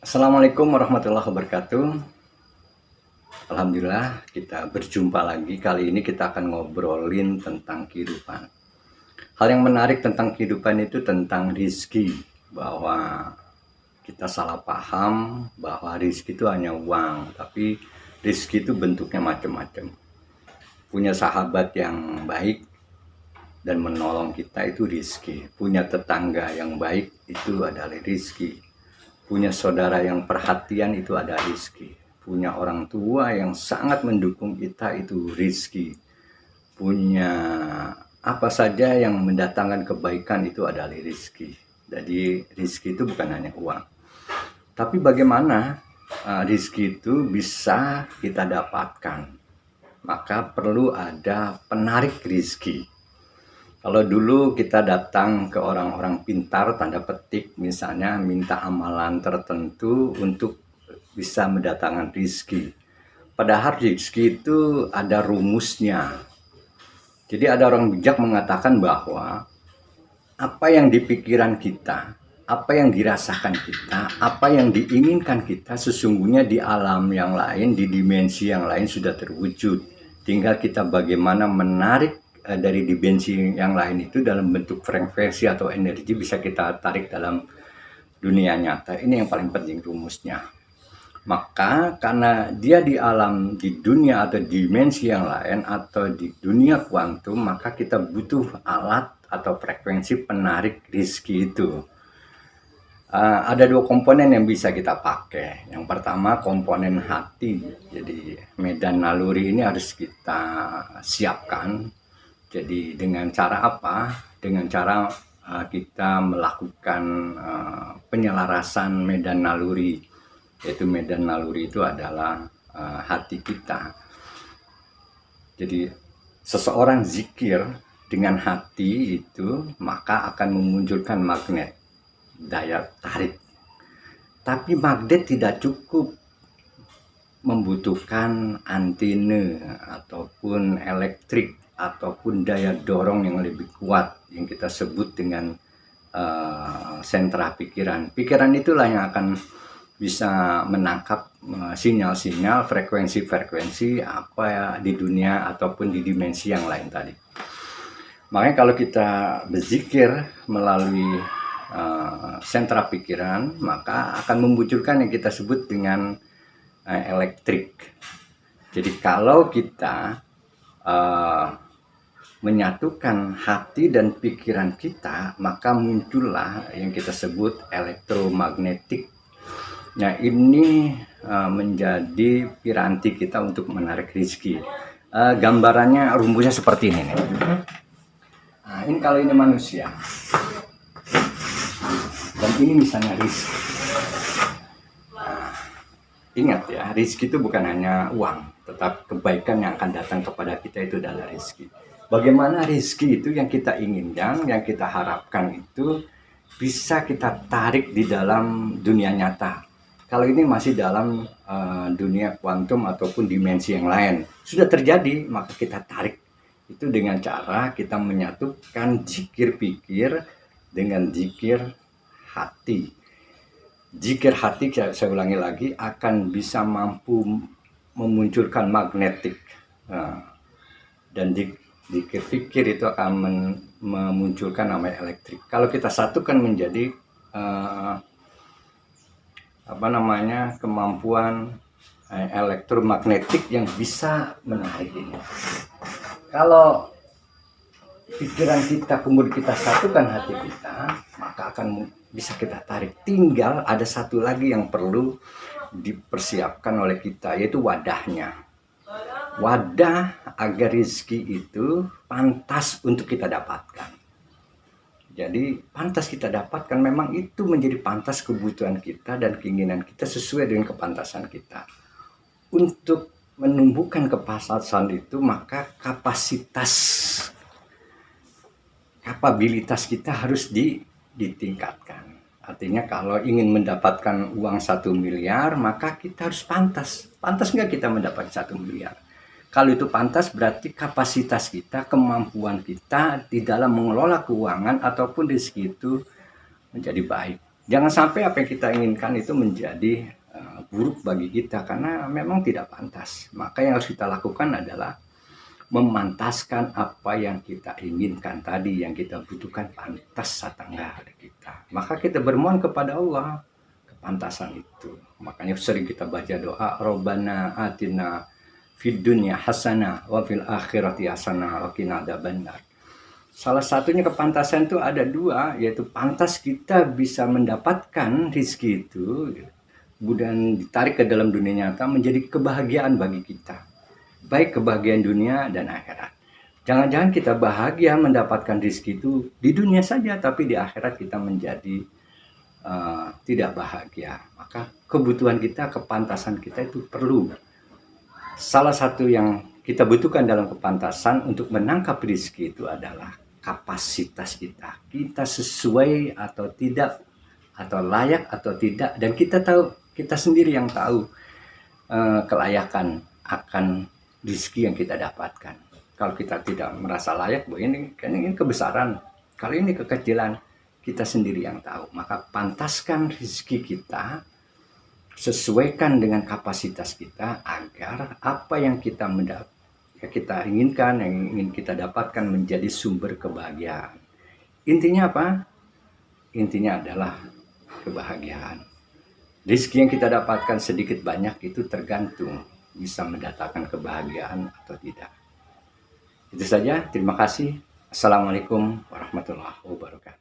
Assalamualaikum warahmatullahi wabarakatuh. Alhamdulillah kita berjumpa lagi. Kali ini kita akan ngobrolin tentang kehidupan. Hal yang menarik tentang kehidupan itu tentang rizki. Bahwa kita salah paham bahwa rizki itu hanya uang. Tapi rizki itu bentuknya macam-macam. Punya sahabat yang baik dan menolong kita itu rizki. Punya tetangga yang baik itu adalah rizki. Punya saudara yang perhatian itu ada rizki. Punya orang tua yang sangat mendukung kita itu rizki. Punya apa saja yang mendatangkan kebaikan itu adalah rizki. Jadi rizki itu bukan hanya uang. Tapi bagaimana rizki itu bisa kita dapatkan? Maka perlu ada penarik rizki. Kalau dulu kita datang ke orang-orang pintar, tanda petik misalnya minta amalan tertentu untuk bisa mendatangkan rizki. Padahal rizki itu ada rumusnya. Jadi ada orang bijak mengatakan bahwa apa yang di pikiran kita, apa yang dirasakan kita, apa yang diinginkan kita sesungguhnya di alam yang lain, di dimensi yang lain sudah terwujud. Tinggal kita bagaimana menarik dari dimensi yang lain itu dalam bentuk frekuensi atau energi bisa kita tarik dalam dunia nyata. Ini yang paling penting rumusnya. Maka karena dia di alam, di dunia atau dimensi yang lain atau di dunia kuantum, maka kita butuh alat atau frekuensi penarik rizki itu. Ada dua komponen yang bisa kita pakai. Yang pertama komponen hati. Jadi medan naluri ini harus kita siapkan. Jadi dengan cara apa? Dengan cara kita melakukan penyelarasan medan naluri. Yaitu medan naluri itu adalah hati kita. Jadi seseorang zikir dengan hati itu maka akan memunculkan magnet, daya tarik. Tapi magnet tidak cukup, membutuhkan antene ataupun elektrik ataupun daya dorong yang lebih kuat yang kita sebut dengan sentra pikiran. Pikiran itulah yang akan bisa menangkap sinyal-sinyal, frekuensi-frekuensi apa ya di dunia ataupun di dimensi yang lain tadi. Makanya kalau kita berzikir melalui sentra pikiran, maka akan memunculkan yang kita sebut dengan elektrik. Jadi kalau kita menyatukan hati dan pikiran kita, maka muncullah yang kita sebut elektromagnetik. Nah ini menjadi piranti kita untuk menarik rezeki. Gambarannya rumusnya seperti ini nih. Nah, ini kalau ini manusia. Dan ini misalnya rizki. Nah, ingat ya, rizki itu bukan hanya uang, tetap kebaikan yang akan datang kepada kita itu adalah rizki. Bagaimana rizki itu yang kita inginkan, yang kita harapkan itu bisa kita tarik di dalam dunia nyata. Kalau ini masih dalam dunia kuantum ataupun dimensi yang lain, sudah terjadi, maka kita tarik. Itu dengan cara kita menyatukan zikir pikir dengan zikir hati. Zikir hati, saya ulangi lagi, akan bisa mampu memunculkan magnetik. Dan zikir fikir itu akan memunculkan namanya elektrik. Kalau kita satukan menjadi kemampuan elektromagnetik yang bisa menarik ini. Kalau pikiran kita kemudian kita satukan hati kita, maka akan bisa kita tarik. Tinggal ada satu lagi yang perlu dipersiapkan oleh kita, yaitu wadahnya. Wadah agar rezeki itu pantas untuk kita dapatkan. Jadi pantas kita dapatkan, memang itu menjadi pantas kebutuhan kita dan keinginan kita sesuai dengan kepantasan kita. Untuk menumbuhkan kepantasan itu, maka kapabilitas kita harus ditingkatkan. Artinya kalau ingin mendapatkan uang 1 miliar, maka kita harus pantas. Pantas nggak kita mendapat 1 miliar? Kalau itu pantas, berarti kapasitas kita, kemampuan kita di dalam mengelola keuangan ataupun rezeki itu menjadi baik. Jangan sampai apa yang kita inginkan itu menjadi buruk bagi kita karena memang tidak pantas. Maka yang harus kita lakukan adalah memantaskan apa yang kita inginkan tadi, yang kita butuhkan pantas atau enggak ada kita. Maka kita bermohon kepada Allah kepantasan itu. Makanya sering kita baca doa, Rabbana atina fid dunya hasanah wa fil akhirati hasanah wa qina adzabannar. Salah satunya kepantasan itu ada dua, yaitu pantas kita bisa mendapatkan rezeki itu kemudian ditarik ke dalam dunia nyata menjadi kebahagiaan bagi kita, baik kebahagiaan dunia dan akhirat. Jangan-jangan kita bahagia mendapatkan rezeki itu di dunia saja, tapi di akhirat kita menjadi tidak bahagia. Maka kebutuhan kita, kepantasan kita itu perlu. Salah satu yang kita butuhkan dalam kepantasan untuk menangkap rezeki itu adalah kapasitas kita. Kita sesuai atau tidak, atau layak atau tidak, dan kita tahu, kita sendiri yang tahu kelayakan akan rezeki yang kita dapatkan. Kalau kita tidak merasa layak, bahwa ini kebesaran, kali ini kekecilan, kita sendiri yang tahu. Maka pantaskan rezeki kita, sesuaikan dengan kapasitas kita agar apa yang kita kita inginkan, yang ingin kita dapatkan menjadi sumber kebahagiaan. Intinya apa? Intinya adalah kebahagiaan. Rezeki yang kita dapatkan sedikit banyak itu tergantung bisa mendatangkan kebahagiaan atau tidak. Itu saja, terima kasih. Assalamualaikum warahmatullahi wabarakatuh.